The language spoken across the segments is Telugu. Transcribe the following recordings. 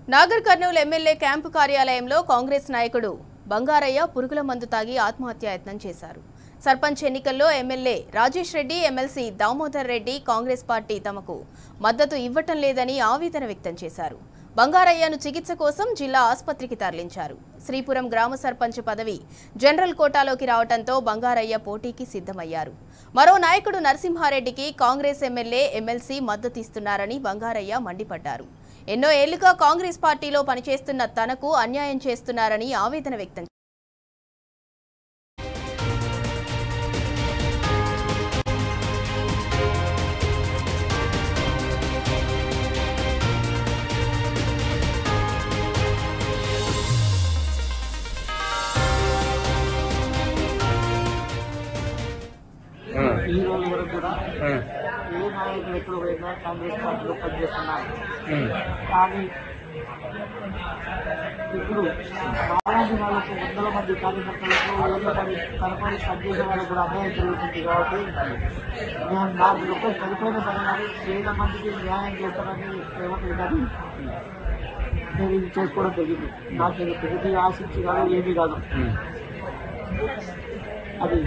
నాగర్ కర్నూలు ఎమ్మెల్యే క్యాంపు కార్యాలయంలో కాంగ్రెస్ నాయకుడు బంగారయ్య పురుగుల మందు తాగి ఆత్మహత్యాయత్నం చేశారు. సర్పంచ్ ఎన్నికల్లో MLA Rajesh Reddy, MLC Damodar Reddy Congress party తమకు మద్దతు ఇవ్వటం లేదని ఆవేదన వ్యక్తం చేశారు. బంగారయ్యను చికిత్స కోసం జిల్లా ఆసుపత్రికి తరలించారు. శ్రీపురం గ్రామ సర్పంచ్ పదవి జనరల్ కోటాలోకి రావడంతో బంగారయ్య పోటీకి సిద్ధమయ్యారు. మరో నాయకుడు నరసింహారెడ్డికి కాంగ్రెస్ ఎమ్మెల్యే, ఎమ్మెల్సీ మద్దతిస్తున్నారని బంగారయ్య మండిపడ్డారు. ఎన్నో ఏళ్లుగా కాంగ్రెస్ పార్టీలో పనిచేస్తున్న తనకు అన్యాయం చేస్తున్నారని ఆవేదన వ్యక్తం ఈ రోజు వరకు కూడా ఏ నాయకులు ఎప్పుడు పోయినా కాంగ్రెస్ పార్టీలో పనిచేస్తున్నారు. కానీ ఇప్పుడు మాలాంటి వాళ్ళకు వందల మంది కార్యకర్తలకు వేల మంది తరపున పనిచేసే వాళ్ళకు కూడా అన్యాయం జరుగుతుంది. కాబట్టి మేము నాకు ఒక్క చనిపోయిన సరే వేల మందికి న్యాయం చేస్తామని ఏమంటారు కానీ నేను ఇది చేసుకోవడం జరిగింది. నాకు ప్రగతి ఆశించి కాదు, ఏమీ కాదు. అది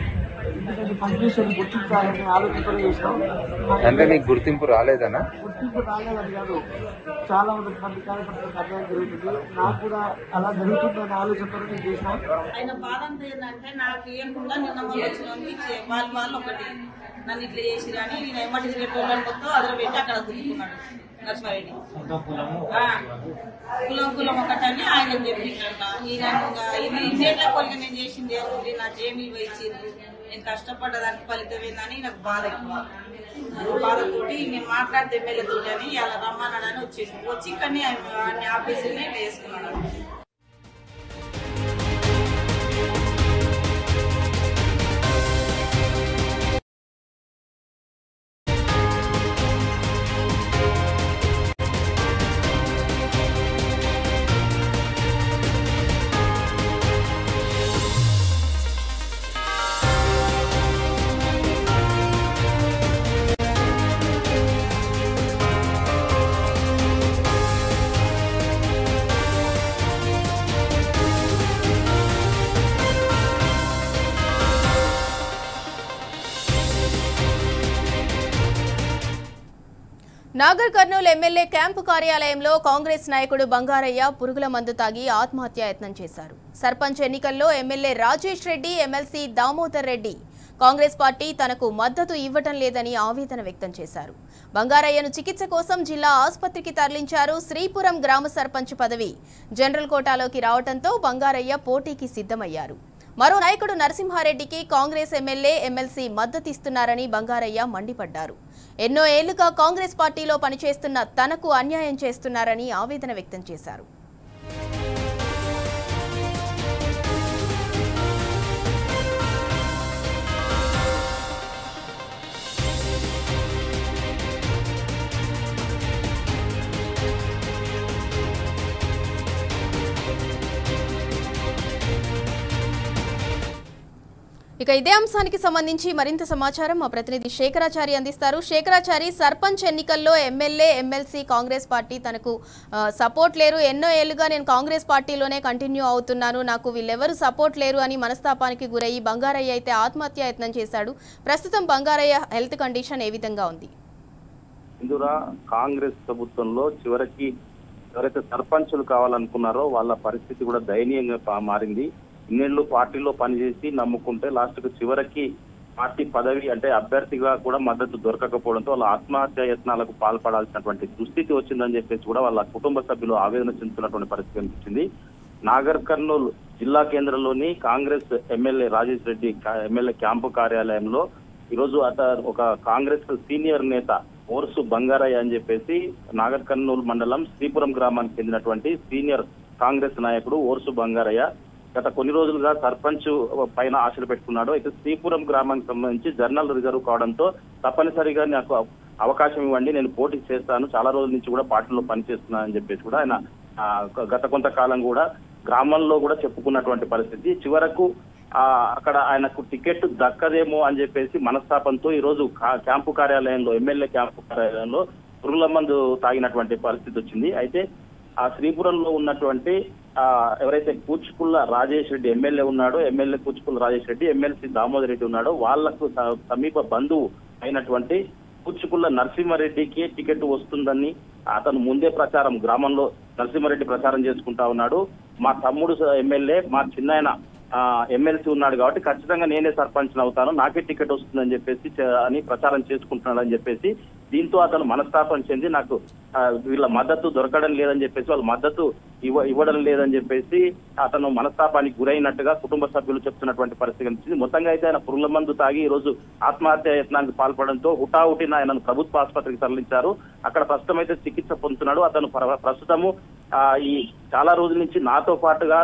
ఎందుకంటే పనిచేసేది గుర్తించాలని ఆలోచన చేసినాం. అంటే నీకు గుర్తింపు రాలేదనా? గుర్తింపు రాలేదని కాదు, చాలా మంది కార్యకర్తలకు అన్యాయం జరుగుతుంది. నాకు కూడా అలా జరుగుతుందనే ఆలోచనతో నేను చేసినాం. ఆయన బాధ ఏంటంటే నాకు ఇవ్వకుండా నిన్న వచ్చిన వాళ్ళు ఒకటి నన్ను ఇట్లా చేసి కానీ నేను ఎమ్మటి తిరిగేటోళ్ళని మొత్తం అదర పెట్టి అక్కడ గుర్తుకున్నాడు నరసింహారెడ్డి. కులం ఒకటని ఆయన చెప్పిందంట. ఇది ఇన్నేళ్ల కొలిక నేను చేసింది ఏముంది, నా జేబులు ఇచ్చింది, నేను కష్టపడ్డదానికి ఫలితం ఏందని నాకు బాధ ఎక్కువ. బాధతోటి నేను మాట్లాడితే ఎమ్మెల్యేతోటి అని ఇలా రమ్మన్నాడని వచ్చి ఇక్కడనే ఆయన ఆఫీసులనే ఇట్లా వేసుకున్నాడు. నాగర్ కర్నూలు ఎమ్మెల్యే క్యాంపు కార్యాలయంలో కాంగ్రెస్ నాయకుడు బంగారయ్య పురుగుల మందు తాగి ఆత్మహత్యాయత్నం చేశారు. సర్పంచ్ ఎన్నికల్లో MLA Rajesh Reddy, MLC Damodar Reddy Congress party తనకు మద్దతు ఇవ్వటం లేదని ఆవేదన వ్యక్తం చేశారు. బంగారయ్యను చికిత్స కోసం జిల్లా ఆసుపత్రికి తరలించారు. శ్రీపురం గ్రామ సర్పంచ్ పదవి జనరల్ కోటాలోకి రావడంతో బంగారయ్య పోటీకి సిద్ధమయ్యారు. మరో నాయకుడు నరసింహారెడ్డికి కాంగ్రెస్ ఎమ్మెల్యే, ఎమ్మెల్సీ మద్దతిస్తున్నారని బంగారయ్య మండిపడ్డారు. ఎన్నో ఏళ్లుగా కాంగ్రెస్ పార్టీలో పనిచేస్తున్న తనకు అన్యాయం చేస్తున్నారని ఆవేదన వ్యక్తం చేశారు. ఇక ఇదే అంశానికి సంబంధించి మరింత సమాచారం మా ప్రతినిధి శేఖరాచారి అందిస్తారు. శేఖరాచారి, సర్పంచ్ ఎన్నికల్లో ఎమ్మెల్యే, ఎమ్మెల్సీ కాంగ్రెస్ పార్టీ తనకు సపోర్ట్ లేరు, ఎన్నో ఏళ్లుగా నేను కాంగ్రెస్ పార్టీలోనే కంటిన్యూ అవుతున్నాను, నాకు వీళ్ళెవరు సపోర్ట్ లేరు అని మనస్తాపానికి గురయ్యి బంగారయ్య అయితే ఆత్మహత్యాయత్నం చేశాడు. ప్రస్తుతం బంగారయ్య హెల్త్ కండిషన్ ఏ విధంగా ఉంది? ఇందురా కాంగ్రెస్ ప్రభుత్వంలో చివరికి ఎవరైతే సర్పంచులు కావాలనుకున్నారో వాళ్ళ పరిస్థితి కూడా దయనీయంగా మారింది. ఇన్నేళ్లు పార్టీలో పనిచేసి నమ్ముకుంటే లాస్ట్కు చివరికి పార్టీ పదవి అంటే అభ్యర్థిగా కూడా మద్దతు దొరకకపోవడంతో వాళ్ళ ఆత్మహత్య యత్నాలకు పాల్పడాల్సినటువంటి దుస్థితి వచ్చిందని చెప్పేసి కూడా వాళ్ళ కుటుంబ సభ్యులు ఆవేదన చెందుతున్నటువంటి పరిస్థితి కనిపించింది. నాగర్ కర్నూలు జిల్లా కేంద్రంలోని Congress MLA Rajesh Reddy MLA camp కార్యాలయంలో ఈరోజు ఒక కాంగ్రెస్ సీనియర్ నేత ఓర్సు బంగారయ్య అని చెప్పేసి నాగర్ కర్నూలు మండలం శ్రీపురం గ్రామానికి చెందినటువంటి సీనియర్ కాంగ్రెస్ నాయకుడు ఓర్సు బంగారయ్య గత కొన్ని రోజులుగా సర్పంచ్ పైన ఆశలు పెట్టుకున్నాడు. అయితే శ్రీపురం గ్రామానికి సంబంధించి జర్నల్ రిజర్వ్ కావడంతో తప్పనిసరిగా నాకు అవకాశం ఇవ్వండి, నేను పోటీ చేస్తాను, చాలా రోజుల నుంచి కూడా పార్టీలో పనిచేస్తున్నానని చెప్పేసి కూడా ఆయన గత కొంతకాలం కూడా గ్రామంలో కూడా చెప్పుకున్నటువంటి పరిస్థితి. చివరకు అక్కడ ఆయనకు టికెట్ దక్కదేమో అని చెప్పేసి మనస్తాపంతో ఈ రోజు క్యాంపు కార్యాలయంలో ఎమ్మెల్యే క్యాంపు కార్యాలయంలో పురుగుల మందు తాగినటువంటి పరిస్థితి వచ్చింది. అయితే ఆ శ్రీపురంలో ఉన్నటువంటి ఎవరైతే కూచుకుళ్ళ రాజేష్ రెడ్డి ఎమ్మెల్యే ఉన్నాడో, ఎమ్మెల్యే కూచుకుళ్ళ రాజేష్ రెడ్డి, ఎమ్మెల్సీ దామోదర్ రెడ్డి ఉన్నాడో, వాళ్లకు సమీప బంధువు అయినటువంటి కూచుకుళ్ళ నరసింహారెడ్డికి టికెట్ వస్తుందని అతను ముందే ప్రచారం గ్రామంలో నరసింహారెడ్డి ప్రచారం చేసుకుంటా ఉన్నాడు. మా తమ్ముడు ఎమ్మెల్యే, మా చిన్నాయన ఎమ్మెల్సీ ఉన్నాడు కాబట్టి ఖచ్చితంగా నేనే సర్పంచ్ అవుతాను, నాకే టికెట్ వస్తుందని చెప్పేసి అని ప్రచారం చేసుకుంటున్నాడని చెప్పేసి దీంతో అతను మనస్తాపం చెంది నాకు వీళ్ళ మద్దతు దొరకడం లేదని చెప్పేసి, వాళ్ళ మద్దతు ఇవ్వడం లేదని చెప్పేసి అతను మనస్తాపానికి గురైనట్టుగా కుటుంబ సభ్యులు చెప్తున్నటువంటి పరిస్థితి కనిపించింది. మొత్తంగా అయితే ఆయన పురుగుల మందు తాగి ఈ రోజు ఆత్మహత్య యత్నానికి పాల్పడంతో హుటాహుటిన ఆయనను ప్రభుత్వ ఆసుపత్రికి తరలించారు. అక్కడ ప్రస్తుతం అయితే చికిత్స పొందుతున్నాడు. అతను ప్రస్తుతము ఈ చాలా రోజుల నుంచి నాతో పాటుగా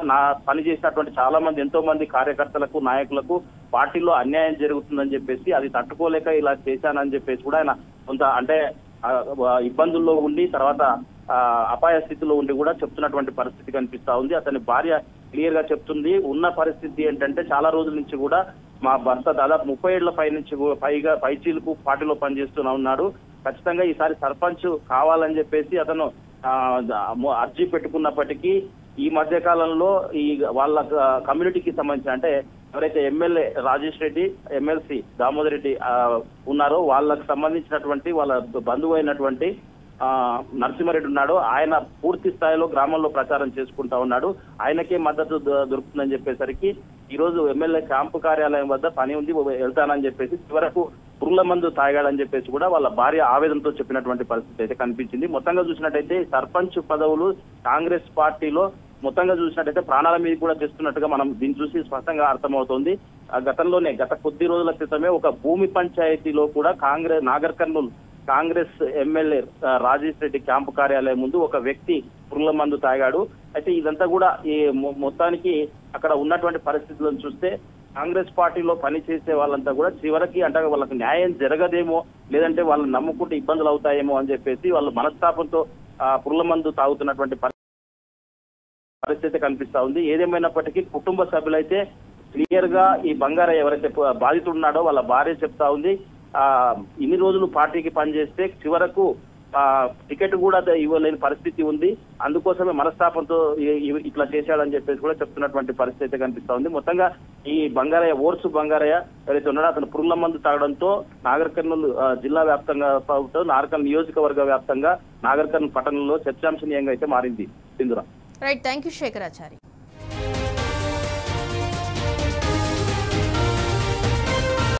పనిచేసినటువంటి చాలా మంది, ఎంతో మంది కార్యకర్తలకు, నాయకులకు పార్టీలో అన్యాయం జరుగుతుందని చెప్పేసి అది తట్టుకోలేక ఇలా చేశానని చెప్పేసి కూడా ఆయన కొంత అంటే ఇబ్బందుల్లో ఉండి తర్వాత అపాయ స్థితిలో ఉండి కూడా చెప్తున్నటువంటి పరిస్థితి కనిపిస్తా ఉంది. అతని భార్య క్లియర్ గా చెప్తుంది, ఉన్న పరిస్థితి ఏంటంటే చాలా రోజుల నుంచి కూడా మా భర్త దాదాపు 30 ఏళ్ల పైచీలకు పార్టీలో పనిచేస్తూనే ఉన్నాడు. ఖచ్చితంగా ఈసారి సర్పంచ్ కావాలని చెప్పేసి అతను అర్జీ పెట్టుకున్నప్పటికీ ఈ మధ్య కాలంలో ఈ వాళ్ళ కమ్యూనిటీకి సంబంధించిన అంటే ఎవరైతే ఎమ్మెల్యే రాజేష్ రెడ్డి, ఎమ్మెల్సీ దామోదర్ రెడ్డి ఉన్నారో వాళ్ళకు సంబంధించినటువంటి వాళ్ళ బంధువు అయినటువంటి నరసింహారెడ్డి ఉన్నాడు. ఆయన పూర్తి స్థాయిలో గ్రామంలో ప్రచారం చేసుకుంటా ఉన్నాడు. ఆయనకే మద్దతు దొరుకుతుందని చెప్పేసరికి ఈ రోజు ఎమ్మెల్యే క్యాంపు కార్యాలయం వద్ద పని ఉంది, వెళ్తానని చెప్పేసి చివరకు పురుగుల మందు తాగాడని చెప్పేసి కూడా వాళ్ళ భార్య ఆవేదనతో చెప్పినటువంటి పరిస్థితి అయితే కనిపించింది. మొత్తంగా చూసినట్టయితే సర్పంచ్ పదవులు కాంగ్రెస్ పార్టీలో మొత్తంగా చూసినట్టయితే ప్రాణాల మీద కూడా తెస్తున్నట్టుగా మనం దీన్ని చూసి స్పష్టంగా అర్థమవుతోంది. గత కొద్ది రోజుల క్రితమే ఒక భూమి పంచాయతీలో కూడా నాగర్ కర్నూలు కాంగ్రెస్ ఎమ్మెల్యే రాజేష్ రెడ్డి క్యాంపు కార్యాలయం ముందు ఒక వ్యక్తి పురుగుల మందు తాగాడు. అయితే ఇదంతా కూడా ఈ మొత్తానికి అక్కడ ఉన్నటువంటి పరిస్థితులను చూస్తే కాంగ్రెస్ పార్టీలో పనిచేసే వాళ్ళంతా కూడా చివరికి అంటే వాళ్ళకి న్యాయం జరగదేమో, లేదంటే వాళ్ళు నమ్ముకుంటే ఇబ్బందులు అవుతాయేమో అని చెప్పేసి వాళ్ళు మనస్తాపంతో పురుగుల మందు తాగుతున్నటువంటి పరిస్థితి కనిపిస్తా ఉంది. ఏదేమైనప్పటికీ కుటుంబ సభ్యులైతే క్లియర్ గా ఈ బంగారయ్య ఎవరైతే బాధితుడు ఉన్నాడో వాళ్ళ భార్య చెప్తా ఉంది, ఇన్ని రోజులు పార్టీకి పనిచేస్తే చివరకు టికెట్ కూడా ఇవ్వలేని పరిస్థితి ఉంది, అందుకోసమే మనస్తాపంతో ఇట్లా చేశాడని చెప్పేసి కూడా చెప్తున్నటువంటి పరిస్థితి కనిపిస్తా ఉంది. మొత్తంగా ఈ బంగారయ్య ఎవరైతే ఉన్నాడో అతను పురుగుల మందు తాగడంతో నాగర్ కర్నూలు జిల్లా వ్యాప్తంగా నాగర్ కర్నూలు నియోజకవర్గ వ్యాప్తంగా నాగర్ కర్నూలు పట్టణంలో చర్చాంశనీయంగా అయితే మారింది. Sindhura. Right, thank you Shekharachari.